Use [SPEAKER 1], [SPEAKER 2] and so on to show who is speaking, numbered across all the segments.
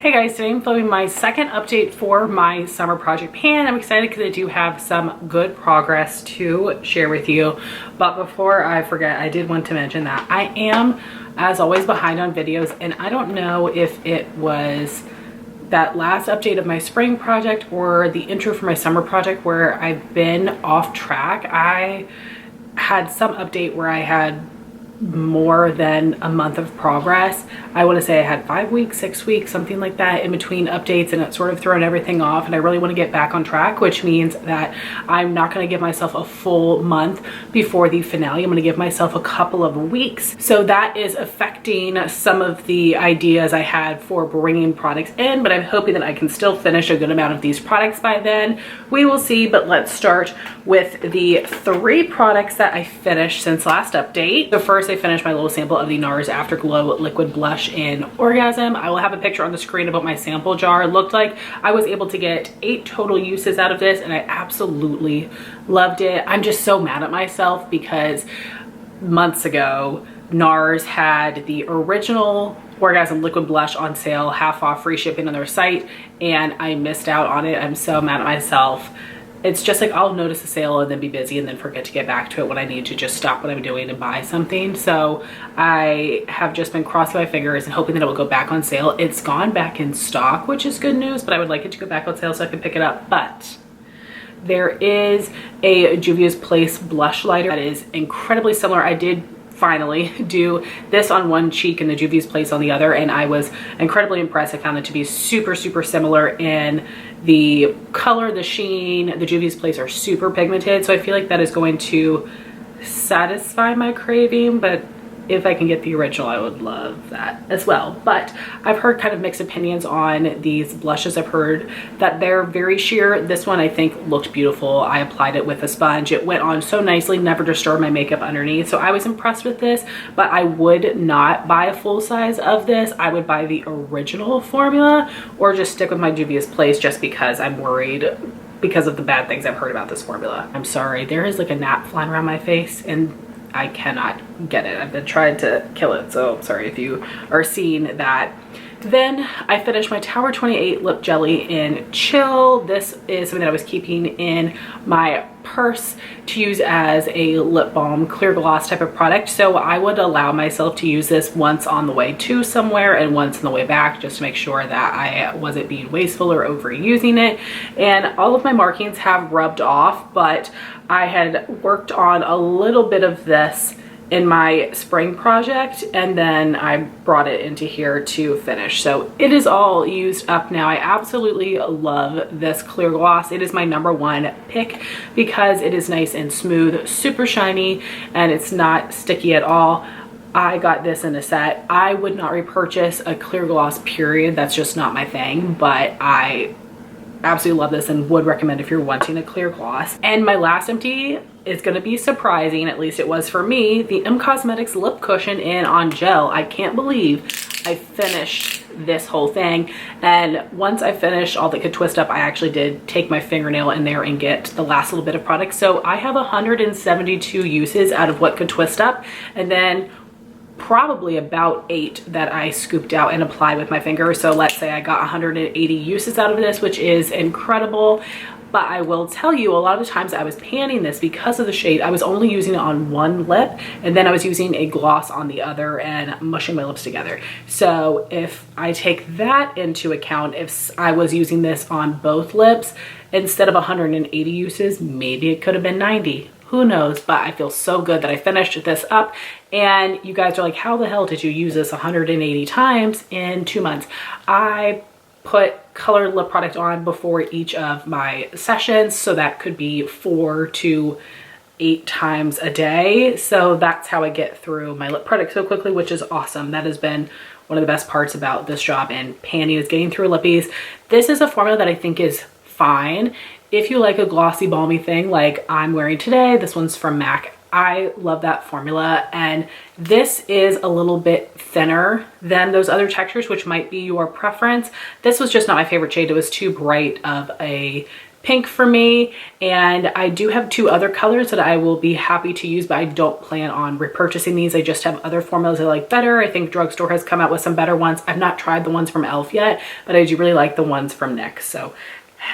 [SPEAKER 1] Hey guys, today I'm filming my second update for my summer project pan. I'm excited because I do have some good progress to share with you. But before I forget, I did want to mention that I am, as always, behind on videos, and I don't know if it was that last update of my spring project or the intro for my summer project where I've been off track. I had some update where I had more than a month of progress. I want to say I had 5 weeks, 6 weeks, something like that in between updates, and it's sort of thrown everything off, and I really want to get back on track, which means that I'm not going to give myself a full month before the finale. I'm going to give myself a couple of weeks. So that is affecting some of the ideas I had for bringing products in, but I'm hoping that I can still finish a good amount of these products by then. We will see, but let's start with the 3 products that I finished since last update. So first, I finished my little sample of the NARS Afterglow Liquid Blush in Orgasm. I will have a picture on the screen of what my sample jar looked like. I was able to get 8 total uses out of this, and I absolutely loved it. I'm just so mad at myself because months ago, NARS had the original Orgasm Liquid Blush on sale, half off, free shipping on their site, and I missed out on it. I'm so mad at myself. It's just like I'll notice a sale and then be busy and then forget to get back to it when I need to just stop what I'm doing and buy something. So I have just been crossing my fingers and hoping that it will go back on sale. It's gone back in stock, which is good news, but I would like it to go back on sale so I can pick it up. But there is a Juvia's Place blush lighter that is incredibly similar. I did finally do this on one cheek and the Juvia's Place on the other, and I was incredibly impressed. I found it to be super similar in the color, the sheen. The Juvia's Place are super pigmented, so I feel like that is going to satisfy my craving, but if I can get the original, I would love that as well. But I've heard kind of mixed opinions on these blushes. I've heard that they're very sheer. This one I think looked beautiful. I applied it with a sponge. It went on so nicely, never disturbed my makeup underneath. So I was impressed with this, but I would not buy a full size of this. I would buy the original formula or just stick with my Juvia's Place just because I'm worried because of the bad things I've heard about this formula. I'm sorry, there is like a gnat flying around my face and I cannot get it. I've been trying to kill it, so sorry if you are seeing that. Then I finished my Tower 28 lip jelly in Chill. This is something that I was keeping in my purse to use as a lip balm clear gloss type of product. So I would allow myself to use this once on the way to somewhere and once on the way back, just to make sure that I wasn't being wasteful or overusing it. And all of my markings have rubbed off, but I had worked on a little bit of this in my spring project, and then I brought it into here to finish. So it is all used up now. I absolutely love this clear gloss. It is my #1 pick because it is nice and smooth, super shiny, and it's not sticky at all. I got this in a set. I would not repurchase a clear gloss, period. That's just not my thing, but I absolutely love this and would recommend if you're wanting a clear gloss. And my last empty is going to be surprising, at least it was for me, the Cosmetics lip cushion in on gel. I can't believe I finished this whole thing, and once I finished all that could twist up, I actually did take my fingernail in there and get the last little bit of product. So I have 172 uses out of what could twist up, and then probably about 8 that I scooped out and applied with my finger. So let's say I got 180 uses out of this, which is incredible. But I will tell you, a lot of the times I was panning this because of the shade. I was only using it on one lip, and then I was using a gloss on the other and mushing my lips together. So if I take that into account, if I was using this on both lips, instead of 180 uses, maybe it could have been 90. Who knows? But I feel so good that I finished this up. And you guys are like, how the hell did you use this 180 times in 2 months? I put colored lip product on before each of my sessions, so that could be 4 to 8 times a day. So that's how I get through my lip product so quickly, which is awesome. That has been one of the best parts about this job and panning, is getting through lippies. This is a formula that I think is fine if you like a glossy balmy thing like I'm wearing today. This one's from MAC. I love that formula, and this is a little bit thinner than those other textures, which might be your preference. This was just not my favorite shade. It was too bright of a pink for me. And I do have 2 other colors that I will be happy to use, but I don't plan on repurchasing these. I just have other formulas I like better. I think Drugstore has come out with some better ones. I've not tried the ones from e.l.f. yet, but I do really like the ones from NYX. So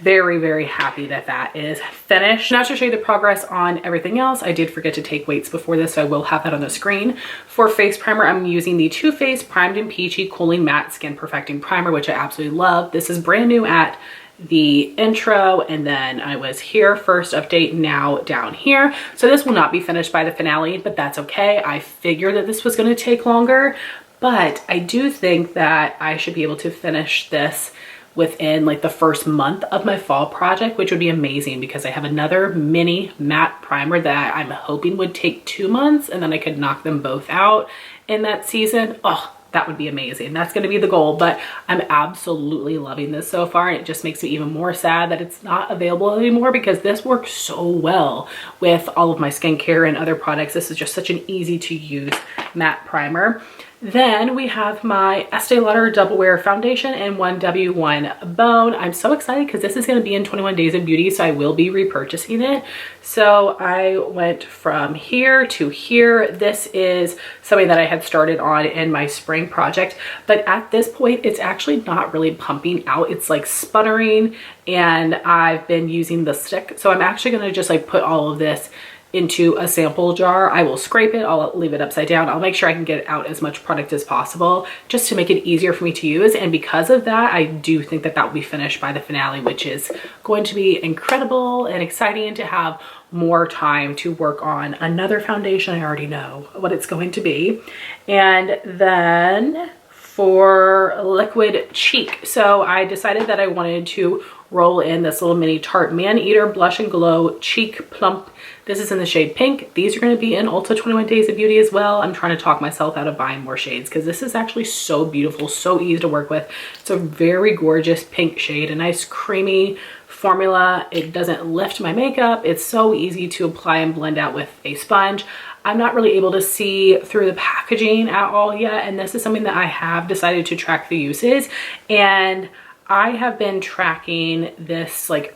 [SPEAKER 1] very, very happy that that is finished. Now to show you the progress on everything else, I did forget to take weights before this, so I will have that on the screen. For face primer, I'm using the Too Faced Primed and Peachy Cooling Matte Skin Perfecting Primer, which I absolutely love. This is brand new at the intro, and then I was here first update, now down here. So this will not be finished by the finale, but that's okay. I figured that this was going to take longer, but I do think that I should be able to finish this within like the first month of my fall project, which would be amazing because I have another mini matte primer that I'm hoping would take 2 months, and then I could knock them both out in that season. Oh, that would be amazing. That's going to be the goal, but I'm absolutely loving this so far. And it just makes me even more sad that it's not available anymore because this works so well with all of my skincare and other products. This is just such an easy to use matte primer. Then we have my Estee Lauder Double Wear Foundation in 1W1 Bone. I'm so excited because this is going to be in 21 Days of Beauty, so I will be repurchasing it. So I went from here to here. This is something that I had started on in my spring project, but at this point, it's actually not really pumping out. It's like sputtering, and I've been using the stick. So I'm actually going to just like put all of this into a sample jar. I will scrape it, I'll leave it upside down. I'll make sure I can get out as much product as possible just to make it easier for me to use. And because of that, I do think that that will be finished by the finale, which is going to be incredible and exciting to have more time to work on another foundation. I already know what it's going to be. And then for liquid cheek, so I decided that I wanted to roll in this little mini Tarte Maneater Blush and Glow Cheek Plump. This is in the shade pink. These are going to be in Ulta 21 Days of Beauty as well. I'm trying to talk myself out of buying more shades because this is actually so beautiful, so easy to work with. It's a very gorgeous pink shade, a nice creamy formula. It doesn't lift my makeup. It's so easy to apply and blend out with a sponge. I'm not really able to see through the packaging at all yet, and this is something that I have decided to track the uses, and I have been tracking this like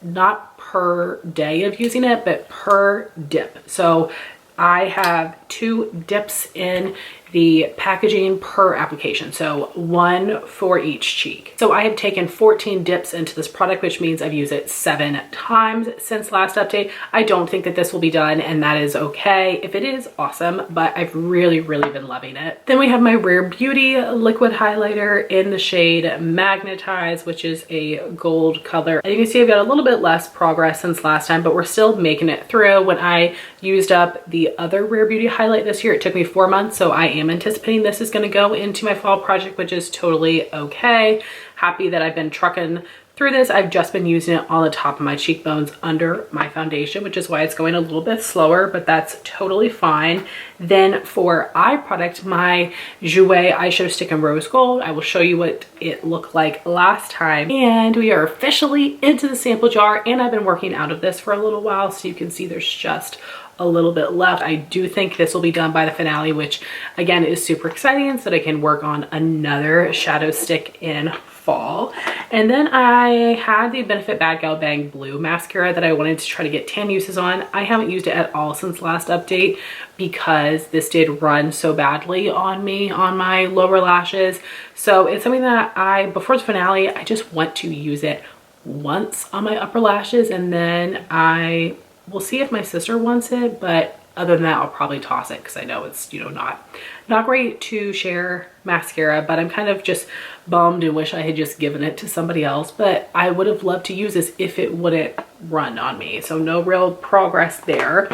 [SPEAKER 1] not per day of using it, but per dip. So I have 2 dips in the packaging per application, so 1 for each cheek. So I have taken 14 dips into this product, which means I've used it 7 times since last update. I don't think that this will be done, and that is okay. If it is, awesome, but I've really been loving it. Then we have my Rare Beauty liquid highlighter in the shade Magnetize, which is a gold color. And you can see I've got a little bit less progress since last time, but we're still making it through. When I used up the other Rare Beauty highlight this year, it took me 4 months, so I am anticipating this is going to go into my fall project, which is totally okay. Happy that I've been trucking through this. I've just been using it on the top of my cheekbones under my foundation, which is why it's going a little bit slower, but that's totally fine. Then for eye product, my Jouer eyeshadow stick in rose gold. I will show you what it looked like last time. And we are officially into the sample jar, and I've been working out of this for a little while, so you can see there's just a little bit left. I do think this will be done by the finale, which again is super exciting, so that I can work on another shadow stick in fall. And then I had the Benefit Bad Gal Bang Blue mascara that I wanted to try to get tan uses on. I haven't used it at all since last update because this did run so badly on me on my lower lashes. So it's something that before the finale, I just want to use it once on my upper lashes, and then we'll see if my sister wants it, but other than that, I'll probably toss it because I know it's, you know, not great to share mascara, but I'm kind of just bummed and wish I had just given it to somebody else, but I would have loved to use this if it wouldn't run on me. So no real progress there.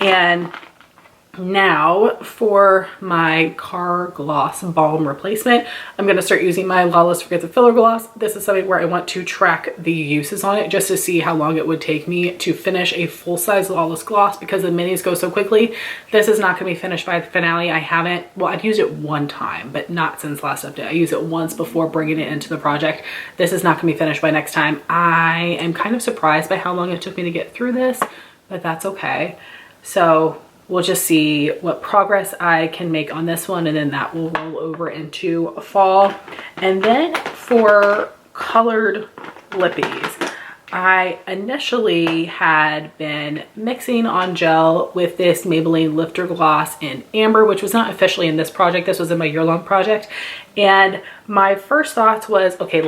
[SPEAKER 1] And now for my Car Gloss Balm replacement, I'm going to start using my Lawless Forget the Filler Gloss. This is something where I want to track the uses on it just to see how long it would take me to finish a full-size Lawless gloss because the minis go so quickly. This is not going to be finished by the finale. I've used it 1 time, but not since last update. I used it once before bringing it into the project. This is not going to be finished by next time. I am kind of surprised by how long it took me to get through this, but that's okay. So we'll just see what progress I can make on this one, and then that will roll over into fall. And then for colored lippies, I initially had been mixing on gel with this Maybelline Lifter Gloss in Amber, which was not officially in this project. This was in my year-long project. And my first thoughts was, okay,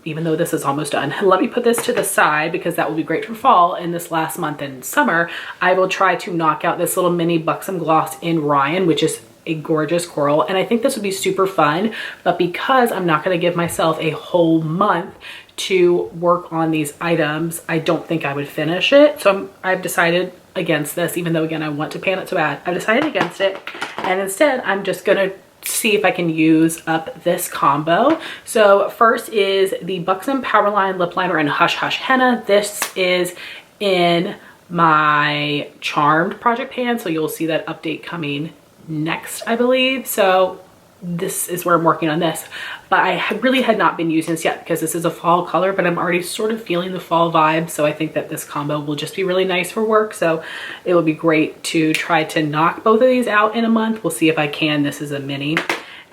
[SPEAKER 1] even though this is almost done, let me put this to the side because that will be great for fall. In this last month in summer, I will try to knock out this little mini Buxom gloss in Ryan, which is a gorgeous coral, and I think this would be super fun. But because I'm not going to give myself a whole month to work on these items, I don't think I would finish it. So I've decided against this, even though again I want to pan it so bad. I've decided against it, and instead I'm just gonna see if I can use up this combo. So first is the Buxom Powerline Lip Liner in Hush Hush Henna. This is in my Charmed project pan, so you'll see that update coming next, I believe. So this is where I'm working on this, but I really had not been using this yet because this is a fall color, but I'm already sort of feeling the fall vibe. So I think that this combo will just be really nice for work. So it would be great to try to knock both of these out in a month. We'll see if I can. This is a mini.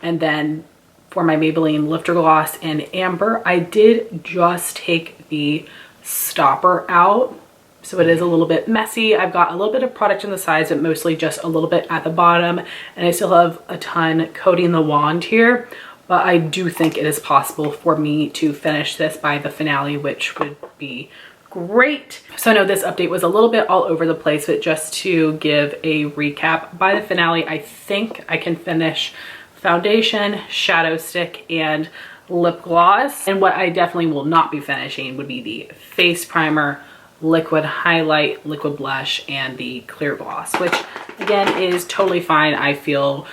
[SPEAKER 1] And then for my Maybelline Lifter Gloss in Amber, I did just take the stopper out. So it is a little bit messy. I've got a little bit of product on the sides, but mostly just a little bit at the bottom. And I still have a ton coating the wand here, but I do think it is possible for me to finish this by the finale, which would be great. So I know this update was a little bit all over the place, but just to give a recap, by the finale, I think I can finish foundation, shadow stick, and lip gloss. And what I definitely will not be finishing would be the face primer, liquid highlight, liquid blush, and the clear gloss, which again is totally fine. I feel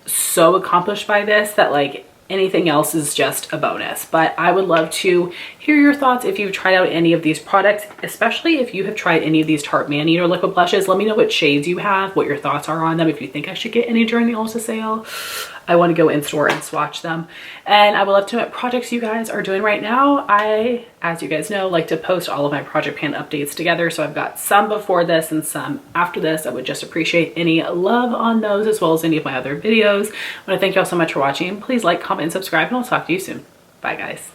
[SPEAKER 1] so accomplished by this that like anything else is just a bonus. But I would love to hear your thoughts if you've tried out any of these products, especially if you have tried any of these Tarte Maneater liquid blushes. Let me know what shades you have, what your thoughts are on them, if you think I should get any during the Ulta sale. I want to go in store and swatch them. And I would love to know what projects you guys are doing right now. I, as you guys know, like to post all of my project pan updates together. So I've got some before this and some after this. I would just appreciate any love on those, as well as any of my other videos. I want to thank y'all so much for watching. Please like, comment, and subscribe, and I'll talk to you soon. Bye guys.